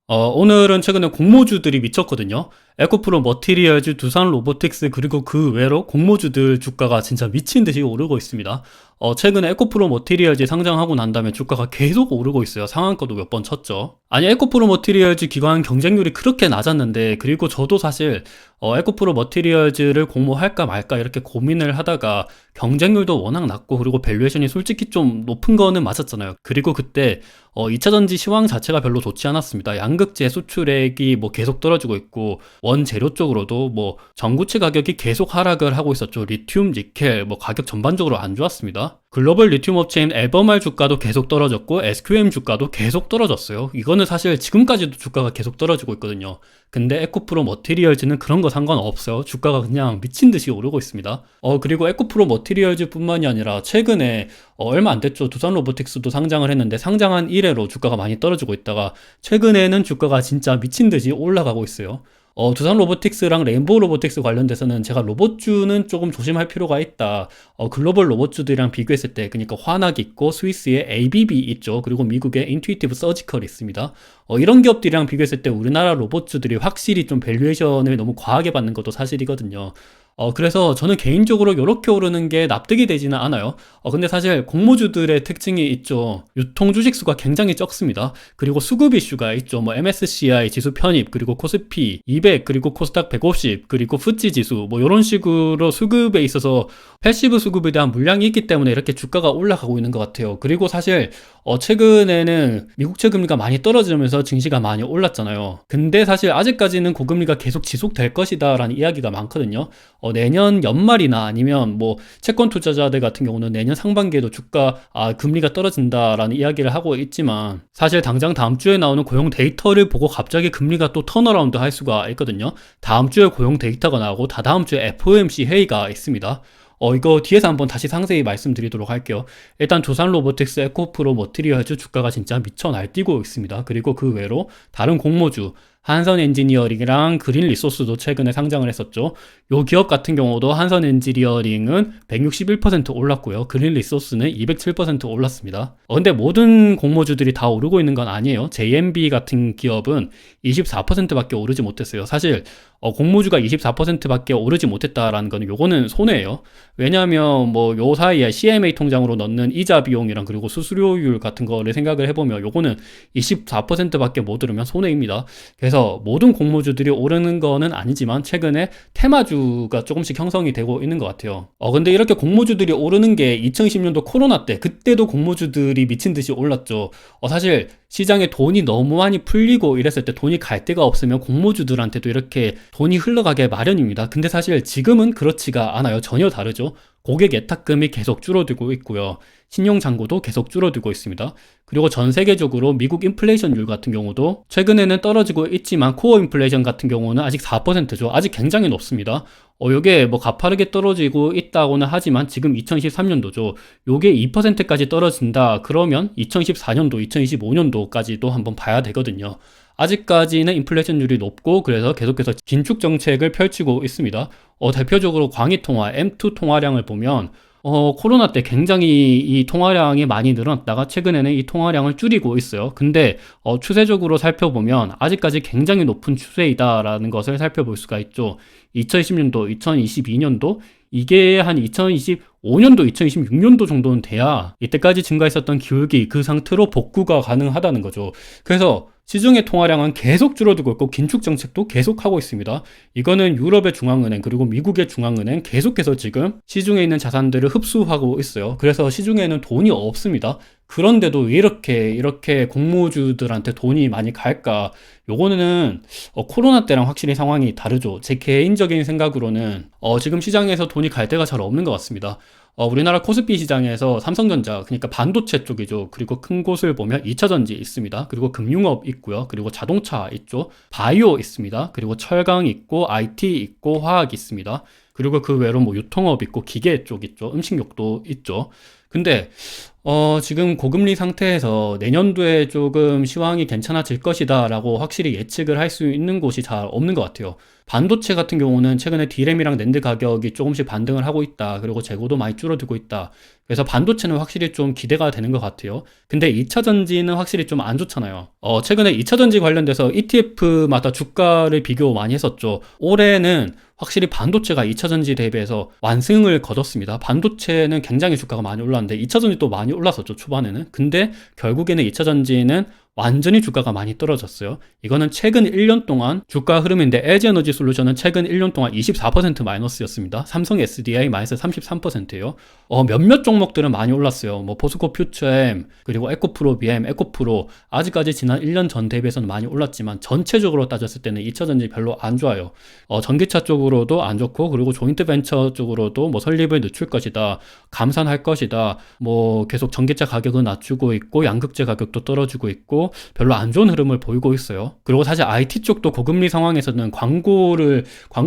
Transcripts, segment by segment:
오늘은 최근에 공모주들이 미쳤거든요. 에코프로 머티리얼즈, 두산 로보틱스, 그리고 그 외로 공모주들 주가가 진짜 미친 듯이 오르고 있습니다. 최근에 에코프로 머티리얼즈 상장하고 난 다음에 주가가 계속 오르고 있어요. 상한가도 몇 번 쳤죠. 아니, 에코프로 머티리얼즈 기관 경쟁률이 그렇게 낮았는데, 그리고 저도 사실 에코프로 머티리얼즈를 공모할까 말까 이렇게 고민을 하다가 경쟁률도 워낙 낮고, 그리고 밸류에이션이 솔직히 좀 높은 거는 맞았잖아요. 그리고 그때 2차전지 시황 자체가 별로 좋지 않았습니다. 양극재 수출액이 뭐 계속 떨어지고 있고, 원재료 쪽으로도 뭐 전구체 가격이 계속 하락을 하고 있었죠. 리튬, 니켈 뭐 가격 전반적으로 안 좋았습니다. 글로벌 리튬 업체인 에버말 주가도 계속 떨어졌고, SQM 주가도 계속 떨어졌어요. 이거는 사실 지금까지도 주가가 계속 떨어지고 있거든요. 근데 에코프로 머티리얼즈는 그런 거 상관없어요. 주가가 그냥 미친 듯이 오르고 있습니다. 그리고 에코프로 머티리얼즈 뿐만이 아니라 최근에 얼마 안 됐죠. 두산 로보틱스도 상장을 했는데, 상장한 이래로 주가가 많이 떨어지고 있다가 최근에는 주가가 진짜 미친 듯이 올라가고 있어요. 두산 로보틱스랑 레인보우 로보틱스 관련돼서는 제가 로봇주는 조금 조심할 필요가 있다. 글로벌 로봇주들이랑 비교했을 때, 그러니까 화낙 있고, 스위스의 ABB 있죠. 그리고 미국의 인투이티브 서지컬이 있습니다. 이런 기업들이랑 비교했을 때 우리나라 로봇주들이 확실히 좀 밸류에이션을 너무 과하게 받는 것도 사실이거든요. 그래서 저는 개인적으로 이렇게 오르는 게 납득이 되지는 않아요. 근데 사실 공모주들의 특징이 있죠. 유통 주식수가 굉장히 적습니다. 그리고 수급 이슈가 있죠. 뭐 MSCI 지수 편입, 그리고 코스피 200, 그리고 코스닥 150, 그리고 FTSE 지수 뭐 이런 식으로 수급에 있어서 패시브 수급에 대한 물량이 있기 때문에 이렇게 주가가 올라가고 있는 것 같아요. 그리고 사실 최근에는 미국채 금리가 많이 떨어지면서 증시가 많이 올랐잖아요. 근데 사실 아직까지는 고금리가 계속 지속될 것이다 라는 이야기가 많거든요. 내년 연말이나 아니면 뭐 채권 투자자들 같은 경우는 내년 상반기에도 주가 금리가 떨어진다라는 이야기를 하고 있지만, 사실 당장 다음 주에 나오는 고용 데이터를 보고 갑자기 금리가 또 턴어라운드 할 수가 있거든요. 다음 주에 고용 데이터가 나오고 다다음 주에 FOMC 회의가 있습니다. 이거 뒤에서 한번 다시 상세히 말씀드리도록 할게요. 일단 두산 로보틱스, 에코프로 머티리얼즈 주가가 진짜 미쳐 날뛰고 있습니다. 그리고 그 외로 다른 공모주 한선 엔지니어링이랑 그린 리소스도 최근에 상장을 했었죠. 요 기업 같은 경우도 한선 엔지니어링은 161% 올랐고요. 그린 리소스는 207% 올랐습니다. 근데 모든 공모주들이 다 오르고 있는 건 아니에요. JMB 같은 기업은 24%밖에 오르지 못했어요. 사실 공모주가 24%밖에 오르지 못했다라는 건 요거는 손해예요. 왜냐하면 뭐 요 사이에 CMA 통장으로 넣는 이자 비용이랑 그리고 수수료율 같은 거를 생각을 해보면 요거는 24%밖에 못 오르면 손해입니다. 그래서 모든 공모주들이 오르는 거는 아니지만 최근에 테마주가 조금씩 형성이 되고 있는 것 같아요. 근데 이렇게 공모주들이 오르는 게 2020년도 코로나 때, 그때도 공모주들이 미친 듯이 올랐죠. 사실 시장에 돈이 너무 많이 풀리고 이랬을 때 돈이 갈 데가 없으면 공모주들한테도 이렇게 돈이 흘러가게 마련입니다. 근데 사실 지금은 그렇지가 않아요. 전혀 다르죠. 고객 예탁금이 계속 줄어들고 있고요. 신용 잔고도 계속 줄어들고 있습니다. 그리고 전 세계적으로 미국 인플레이션율 같은 경우도 최근에는 떨어지고 있지만 코어 인플레이션 같은 경우는 아직 4%죠. 아직 굉장히 높습니다. 요게 뭐 가파르게 떨어지고 있다고는 하지만 지금 2013년도죠. 요게 2%까지 떨어진다. 그러면 2014년도, 2025년도까지도 한번 봐야 되거든요. 아직까지는 인플레이션율이 높고, 그래서 계속해서 긴축 정책을 펼치고 있습니다. 대표적으로 광의통화, M2 통화량을 보면 코로나 때 굉장히 이 통화량이 많이 늘어났다가 최근에는 이 통화량을 줄이고 있어요. 근데 추세적으로 살펴보면 아직까지 굉장히 높은 추세이다라는 것을 살펴볼 수가 있죠. 2020년도, 2022년도, 이게 한 2025년도, 2026년도 정도는 돼야 이때까지 증가했었던 기울기 그 상태로 복구가 가능하다는 거죠. 그래서 시중의 통화량은 계속 줄어들고 있고 긴축 정책도 계속하고 있습니다. 이거는 유럽의 중앙은행 그리고 미국의 중앙은행 계속해서 지금 시중에 있는 자산들을 흡수하고 있어요. 그래서 시중에는 돈이 없습니다. 그런데도 왜 이렇게 공모주들한테 돈이 많이 갈까? 요거는 코로나 때랑 확실히 상황이 다르죠. 제 개인적인 생각으로는 지금 시장에서 돈이 갈 데가 잘 없는 것 같습니다. 우리나라 코스피 시장에서 삼성전자, 그러니까 반도체 쪽이죠. 그리고 큰 곳을 보면 2차전지 있습니다. 그리고 금융업 있고요. 그리고 자동차 있죠. 바이오 있습니다. 그리고 철강 있고, IT 있고, 화학 있습니다. 그리고 그 외로 뭐 유통업 있고, 기계 쪽 있죠. 음식료도 있죠. 근데 지금 고금리 상태에서 내년도에 조금 시황이 괜찮아질 것이다라고 확실히 예측을 할 수 있는 곳이 잘 없는 것 같아요. 반도체 같은 경우는 최근에 D램이랑 낸드 가격이 조금씩 반등을 하고 있다. 그리고 재고도 많이 줄어들고 있다. 그래서 반도체는 확실히 좀 기대가 되는 것 같아요. 근데 2차 전지는 확실히 좀 안 좋잖아요. 최근에 2차 전지 관련돼서 ETF마다 주가를 비교 많이 했었죠. 올해는 확실히 반도체가 2차 전지 대비해서 완승을 거뒀습니다. 반도체는 굉장히 주가가 많이 올랐는데 2차 전지도 많이 올랐었죠, 초반에는. 근데 결국에는 2차 전지는 완전히 주가가 많이 떨어졌어요. 이거는 최근 1년 동안 주가 흐름인데 LG에너지 솔루션은 최근 1년 동안 24% 마이너스였습니다. 삼성 SDI 마이너스 33%예요. 몇몇 종목들은 많이 올랐어요. 뭐 포스코 퓨처엠, 그리고 에코프로 BM, 에코프로 아직까지 지난 1년 전 대비해서는 많이 올랐지만 전체적으로 따졌을 때는 2차 전지 별로 안 좋아요. 전기차 쪽으로도 안 좋고, 그리고 조인트 벤처 쪽으로도 뭐 설립을 늦출 것이다, 감산할 것이다, 뭐 계속 전기차 가격은 낮추고 있고 양극재 가격도 떨어지고 있고 별로 안 좋은 흐름을 보이고 있어요. 그리고 사실 IT 쪽도 고금리 상황에서는 광고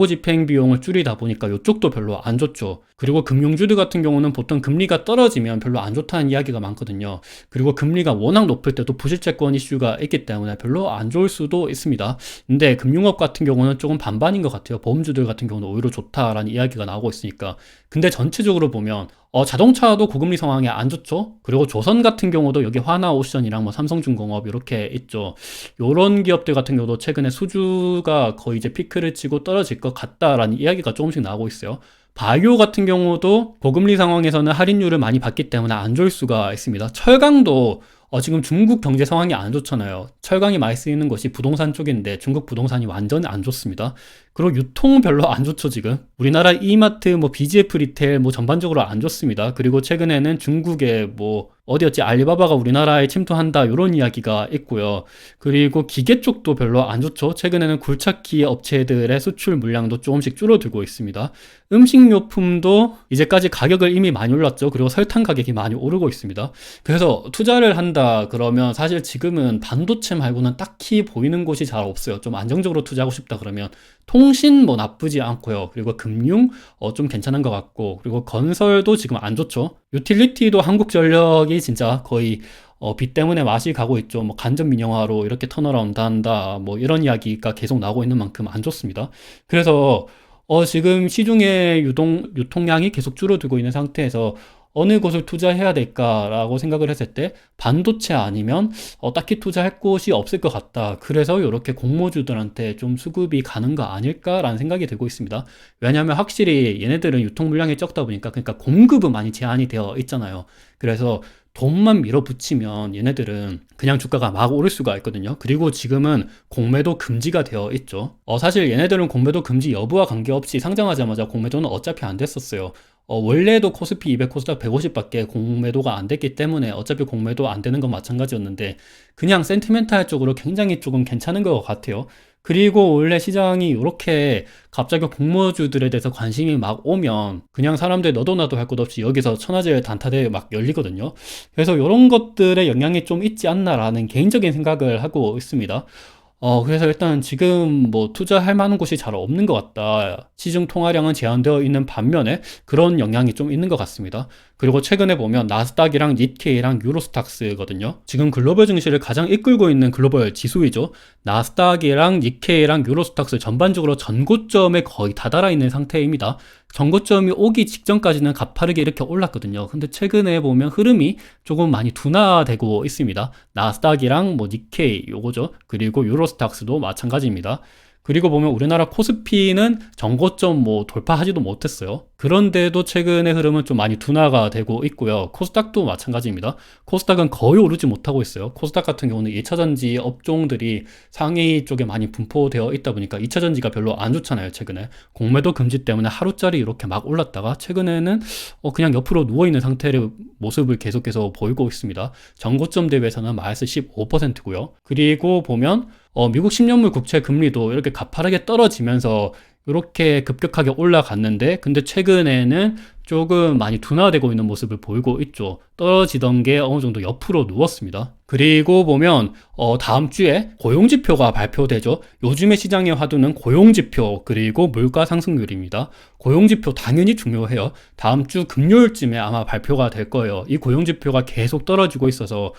집행 비용을 줄이다 보니까 이쪽도 별로 안 좋죠. 그리고 금융주들 같은 경우는 보통 금리가 떨어지면 별로 안 좋다는 이야기가 많거든요. 그리고 금리가 워낙 높을 때도 부실채권 이슈가 있기 때문에 별로 안 좋을 수도 있습니다. 근데 금융업 같은 경우는 조금 반반인 것 같아요. 보험주들 같은 경우는 오히려 좋다라는 이야기가 나오고 있으니까. 근데 전체적으로 보면 자동차도 고금리 상황이 안 좋죠. 그리고 조선 같은 경우도 여기 하나오션이랑 뭐 삼성중공업 이렇게 있죠. 요런 기업들 같은 경우도 최근에 수주가 거의 이제 피크를 치고 떨어질 것 같다라는 이야기가 조금씩 나오고 있어요. 바이오 같은 경우도 고금리 상황에서는 할인율을 많이 받기 때문에 안 좋을 수가 있습니다. 철강도 지금 중국 경제 상황이 안 좋잖아요. 철강이 많이 쓰이는 것이 부동산 쪽인데 중국 부동산이 완전 안 좋습니다. 그리고 유통 별로 안 좋죠, 지금. 우리나라 이마트, 뭐 BGF 리테일 뭐 전반적으로 안 좋습니다. 그리고 최근에는 중국의 뭐 어디였지? 알리바바가 우리나라에 침투한다 이런 이야기가 있고요. 그리고 기계 쪽도 별로 안 좋죠. 최근에는 굴착기 업체들의 수출 물량도 조금씩 줄어들고 있습니다. 음식료품도 이제까지 가격을 이미 많이 올랐죠. 그리고 설탕 가격이 많이 오르고 있습니다. 그래서 투자를 한다 그러면 사실 지금은 반도체 말고는 딱히 보이는 곳이 잘 없어요. 좀 안정적으로 투자하고 싶다 그러면 통신 뭐 나쁘지 않고요. 그리고 금융 좀 괜찮은 것 같고, 그리고 건설도 지금 안 좋죠. 유틸리티도 한국전력이 진짜 거의 비 때문에 맛이 가고 있죠. 뭐 간접 민영화로 이렇게 턴어라운드 한다, 뭐 이런 이야기가 계속 나오고 있는 만큼 안 좋습니다. 그래서 지금 시중의 유통량이 계속 줄어들고 있는 상태에서 어느 곳을 투자해야 될까라고 생각을 했을 때 반도체 아니면 딱히 투자할 곳이 없을 것 같다. 그래서 이렇게 공모주들한테 좀 수급이 가는 거 아닐까라는 생각이 들고 있습니다. 왜냐하면 확실히 얘네들은 유통 물량이 적다 보니까, 그러니까 공급은 많이 제한이 되어 있잖아요. 그래서 돈만 밀어붙이면 얘네들은 그냥 주가가 막 오를 수가 있거든요. 그리고 지금은 공매도 금지가 되어 있죠. 사실 얘네들은 공매도 금지 여부와 관계없이 상장하자마자 공매도는 어차피 안 됐었어요. 원래도 코스피 200, 코스닥 150밖에 공매도가 안 됐기 때문에 어차피 공매도 안 되는 건 마찬가지였는데, 그냥 센티멘탈 쪽으로 굉장히 조금 괜찮은 것 같아요. 그리고 원래 시장이 이렇게 갑자기 공모주들에 대해서 관심이 막 오면 그냥 사람들 너도 나도 할 것 없이 여기서 천하제일 단타대회 막 열리거든요. 그래서 이런 것들의 영향이 좀 있지 않나라는 개인적인 생각을 하고 있습니다. 그래서 일단 지금 뭐 투자할 만한 곳이 잘 없는 것 같다. 시중 통화량은 제한되어 있는 반면에 그런 영향이 좀 있는 것 같습니다. 그리고 최근에 보면 나스닥이랑 니케이랑 유로스탁스거든요. 지금 글로벌 증시를 가장 이끌고 있는 글로벌 지수이죠. 나스닥이랑 니케이랑 유로스탁스 전반적으로 전고점에 거의 다다라 있는 상태입니다. 전고점이 오기 직전까지는 가파르게 이렇게 올랐거든요. 근데 최근에 보면 흐름이 조금 많이 둔화되고 있습니다. 나스닥이랑 뭐 니케이 요거죠. 그리고 유로스탁스도 마찬가지입니다. 그리고 보면 우리나라 코스피는 전고점 뭐 돌파하지도 못했어요. 그런데도 최근의 흐름은 좀 많이 둔화가 되고 있고요. 코스닥도 마찬가지입니다. 코스닥은 거의 오르지 못하고 있어요. 코스닥 같은 경우는 2차전지 업종들이 상위 쪽에 많이 분포되어 있다 보니까 2차전지가 별로 안 좋잖아요. 최근에 공매도 금지 때문에 하루짜리 이렇게 막 올랐다가 최근에는 그냥 옆으로 누워있는 상태의 모습을 계속해서 보이고 있습니다. 전고점 대비해서는 마이너스 15%고요. 그리고 보면 미국 10년물 국채 금리도 이렇게 가파르게 떨어지면서 이렇게 급격하게 올라갔는데, 근데 최근에는 조금 많이 둔화되고 있는 모습을 보이고 있죠. 떨어지던 게 어느 정도 옆으로 누웠습니다. 그리고 보면 다음 주에 고용지표가 발표되죠. 요즘의 시장의 화두는 고용지표 그리고 물가 상승률입니다. 고용지표 당연히 중요해요. 다음 주 금요일쯤에 아마 발표가 될 거예요. 이 고용지표가 계속 떨어지고 있어서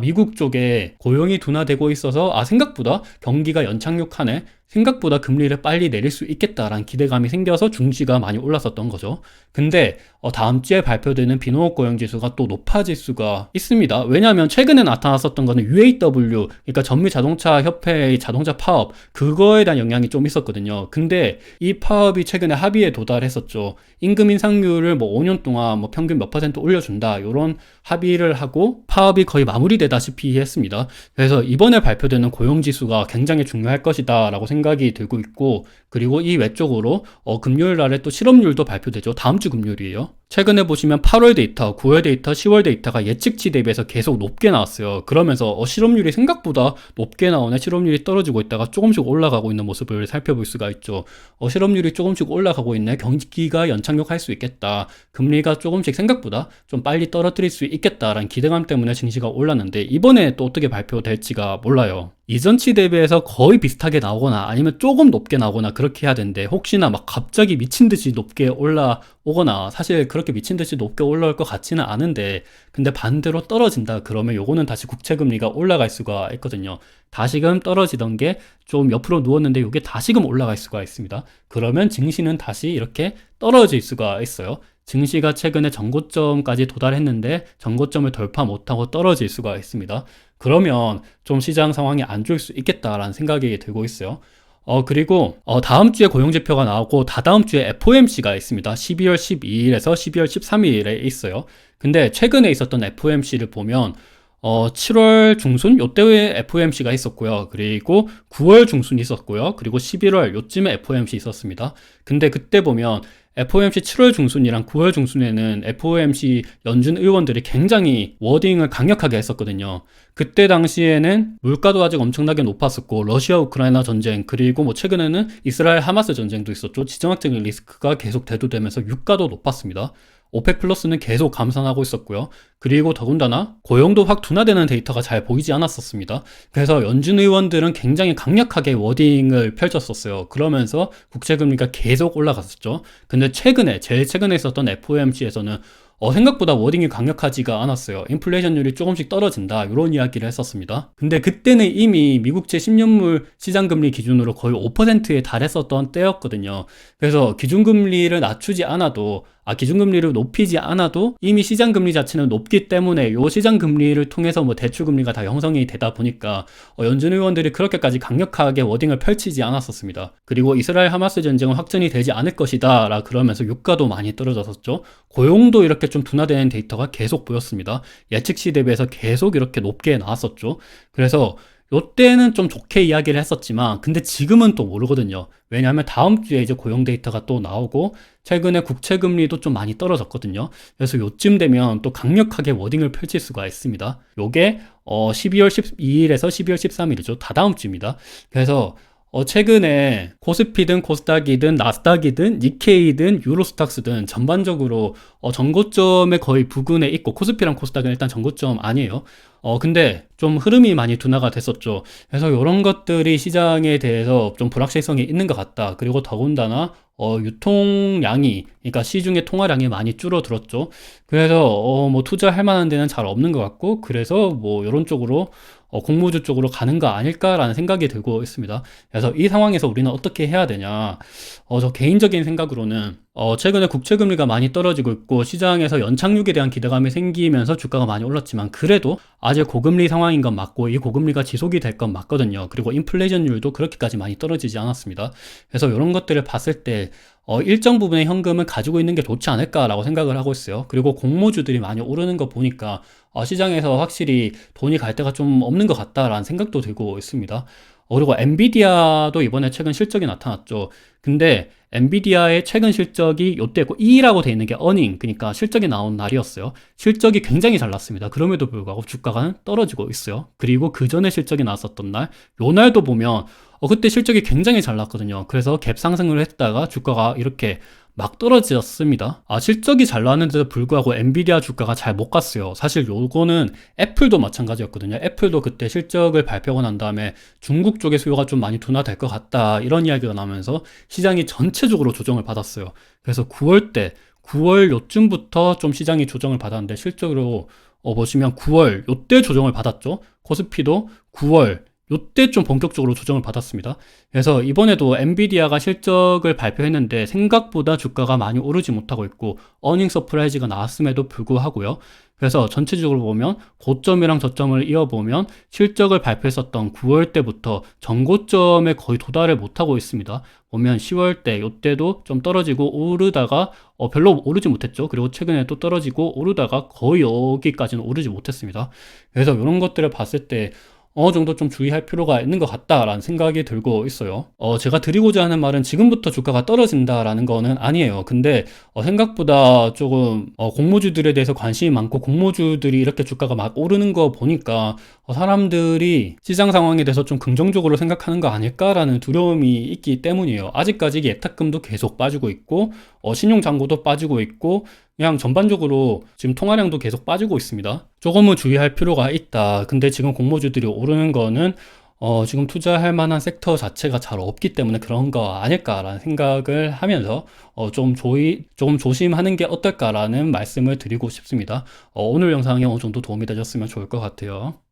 미국 쪽에 고용이 둔화되고 있어서 생각보다 경기가 연착륙하네. 생각보다 금리를 빨리 내릴 수 있겠다라는 기대감이 생겨서 증시가 많이 올랐었던 거죠. 근데 다음 주에 발표되는 비농업 고용 지수가 또 높아질 수가 있습니다. 왜냐하면 최근에 나타났었던 거는 UAW, 그러니까 전미 자동차 협회의 자동차 파업, 그거에 대한 영향이 좀 있었거든요. 근데 이 파업이 최근에 합의에 도달했었죠. 임금 인상률을 뭐 5년 동안 뭐 평균 몇 퍼센트 올려준다, 이런 합의를 하고 파업이 거의 마무리되다시피 했습니다. 그래서 이번에 발표되는 고용 지수가 굉장히 중요할 것이다 라고 생각이 들고 있고, 그리고 이 외적으로 금요일 날에 또 실업률도 발표되죠. 다음 주 금요일이에요. 최근에 보시면 8월 데이터, 9월 데이터, 10월 데이터가 예측치 대비해서 계속 높게 나왔어요. 그러면서 실업률이 생각보다 높게 나오네, 실업률이 떨어지고 있다가 조금씩 올라가고 있는 모습을 살펴볼 수가 있죠. 실업률이 조금씩 올라가고 있네, 경기가 연착륙할 수 있겠다, 금리가 조금씩 생각보다 좀 빨리 떨어뜨릴 수 있겠다라는 기대감 때문에 증시가 올랐는데, 이번에 또 어떻게 발표될지가 몰라요. 이전치 대비해서 거의 비슷하게 나오거나 아니면 조금 높게 나오거나 그렇게 해야 되는데, 혹시나 막 갑자기 미친듯이 높게 올라오거나, 사실 그렇게 미친듯이 높게 올라올 것 같지는 않은데, 근데 반대로 떨어진다 그러면 요거는 다시 국채금리가 올라갈 수가 있거든요. 다시금 떨어지던 게 좀 옆으로 누웠는데 요게 다시금 올라갈 수가 있습니다. 그러면 증시는 다시 이렇게 떨어질 수가 있어요. 증시가 최근에 전고점까지 도달했는데 전고점을 돌파 못하고 떨어질 수가 있습니다. 그러면 좀 시장 상황이 안 좋을 수 있겠다라는 생각이 들고 있어요. 그리고 다음 주에 고용지표가 나오고 다다음 주에 FOMC가 있습니다. 12월 12일에서 12월 13일에 있어요. 근데 최근에 있었던 FOMC를 보면 7월 중순 요때에 FOMC가 있었고요. 그리고 9월 중순이 있었고요. 그리고 11월 요쯤에 FOMC 있었습니다. 근데 그때 보면 FOMC 7월 중순이랑 9월 중순에는 FOMC 연준 의원들이 굉장히 워딩을 강력하게 했었거든요. 그때 당시에는 물가도 아직 엄청나게 높았었고, 러시아 우크라이나 전쟁, 그리고 뭐 최근에는 이스라엘 하마스 전쟁도 있었죠. 지정학적인 리스크가 계속 대두되면서 유가도 높았습니다. 오펙 플러스는 계속 감산하고 있었고요. 그리고 더군다나 고용도 확 둔화되는 데이터가 잘 보이지 않았었습니다. 그래서 연준 의원들은 굉장히 강력하게 워딩을 펼쳤었어요. 그러면서 국채금리가 계속 올라갔었죠. 근데 제일 최근에 있었던 FOMC에서는 생각보다 워딩이 강력하지가 않았어요. 인플레이션율이 조금씩 떨어진다, 이런 이야기를 했었습니다. 근데 그때는 이미 미국채 10년물 시장금리 기준으로 거의 5%에 달했었던 때였거든요. 그래서 기준금리를 낮추지 않아도, 기준금리를 높이지 않아도 이미 시장금리 자체는 높기 때문에 이 시장금리를 통해서 뭐 대출금리가 다 형성이 되다 보니까 연준 의원들이 그렇게까지 강력하게 워딩을 펼치지 않았었습니다. 그리고 이스라엘 하마스 전쟁은 확전이 되지 않을 것이다 라 그러면서 유가도 많이 떨어졌었죠. 고용도 이렇게 좀 둔화되는 데이터가 계속 보였습니다. 예측치 대비해서 계속 이렇게 높게 나왔었죠. 그래서 요때는 좀 좋게 이야기를 했었지만, 근데 지금은 또 모르거든요. 왜냐하면 다음 주에 이제 고용 데이터가 또 나오고, 최근에 국채금리도 좀 많이 떨어졌거든요. 그래서 요쯤 되면 또 강력하게 워딩을 펼칠 수가 있습니다. 요게 12월 12일에서 12월 13일이죠. 다다음 주입니다. 그래서 최근에 코스피든 코스닥이든 나스닥이든 니케이든 유로스탁스든 전반적으로 전고점에 거의 부근에 있고, 코스피랑 코스닥은 일단 전고점 아니에요. 근데 좀 흐름이 많이 둔화가 됐었죠. 그래서 이런 것들이 시장에 대해서 좀 불확실성이 있는 것 같다. 그리고 더군다나 유통량이, 그러니까 시중의 통화량이 많이 줄어들었죠. 그래서 뭐 투자할 만한 데는 잘 없는 것 같고, 그래서 뭐 이런 쪽으로 공모주 쪽으로 가는 거 아닐까라는 생각이 들고 있습니다. 그래서 이 상황에서 우리는 어떻게 해야 되냐? 저 개인적인 생각으로는 최근에 국채금리가 많이 떨어지고 있고, 시장에서 연착륙에 대한 기대감이 생기면서 주가가 많이 올랐지만, 그래도 아직 고금리 상황인 건 맞고, 이 고금리가 지속이 될 건 맞거든요. 그리고 인플레이션율도 그렇게까지 많이 떨어지지 않았습니다. 그래서 이런 것들을 봤을 때 일정 부분의 현금을 가지고 있는 게 좋지 않을까라고 생각을 하고 있어요. 그리고 공모주들이 많이 오르는 거 보니까 시장에서 확실히 돈이 갈 데가 좀 없는 것 같다라는 생각도 들고 있습니다. 그리고 엔비디아도 이번에 최근 실적이 나타났죠. 근데 엔비디아의 최근 실적이 요때고, E라고 돼 있는 게 어닝, 그러니까 실적이 나온 날이었어요. 실적이 굉장히 잘 났습니다. 그럼에도 불구하고 주가가 떨어지고 있어요. 그리고 그 전에 실적이 나왔었던 날, 요 날도 보면 그때 실적이 굉장히 잘 났거든요. 그래서 갭 상승을 했다가 주가가 이렇게 막 떨어졌습니다. 실적이 잘 나왔는데도 불구하고 엔비디아 주가가 잘 못 갔어요. 사실 요거는 애플도 마찬가지였거든요. 애플도 그때 실적을 발표하고 난 다음에 중국 쪽의 수요가 좀 많이 둔화될 것 같다, 이런 이야기가 나오면서 시장이 전체적으로 조정을 받았어요. 그래서 9월 요쯤부터 좀 시장이 조정을 받았는데, 실적으로 보시면 9월 요때 조정을 받았죠. 코스피도 9월 요때 좀 본격적으로 조정을 받았습니다. 그래서 이번에도 엔비디아가 실적을 발표했는데 생각보다 주가가 많이 오르지 못하고 있고, 어닝 서프라이즈가 나왔음에도 불구하고요. 그래서 전체적으로 보면 고점이랑 저점을 이어보면 실적을 발표했었던 9월 때부터 전고점에 거의 도달을 못하고 있습니다. 보면 10월 때 요때도 좀 떨어지고 오르다가 별로 오르지 못했죠. 그리고 최근에 또 떨어지고 오르다가 거의 여기까지는 오르지 못했습니다. 그래서 이런 것들을 봤을 때 어느 정도 좀 주의할 필요가 있는 것 같다라는 생각이 들고 있어요. 제가 드리고자 하는 말은 지금부터 주가가 떨어진다라는 거는 아니에요. 근데 생각보다 조금 공모주들에 대해서 관심이 많고, 공모주들이 이렇게 주가가 막 오르는 거 보니까 사람들이 시장 상황에 대해서 좀 긍정적으로 생각하는 거 아닐까라는 두려움이 있기 때문이에요. 아직까지 예탁금도 계속 빠지고 있고, 신용잔고도 빠지고 있고, 그냥 전반적으로 지금 통화량도 계속 빠지고 있습니다. 조금은 주의할 필요가 있다. 근데 지금 공모주들이 오르는 거는 지금 투자할 만한 섹터 자체가 잘 없기 때문에 그런 거 아닐까라는 생각을 하면서 조금 조심하는 게 어떨까라는 말씀을 드리고 싶습니다. 오늘 영상이 어느 정도 도움이 되셨으면 좋을 것 같아요.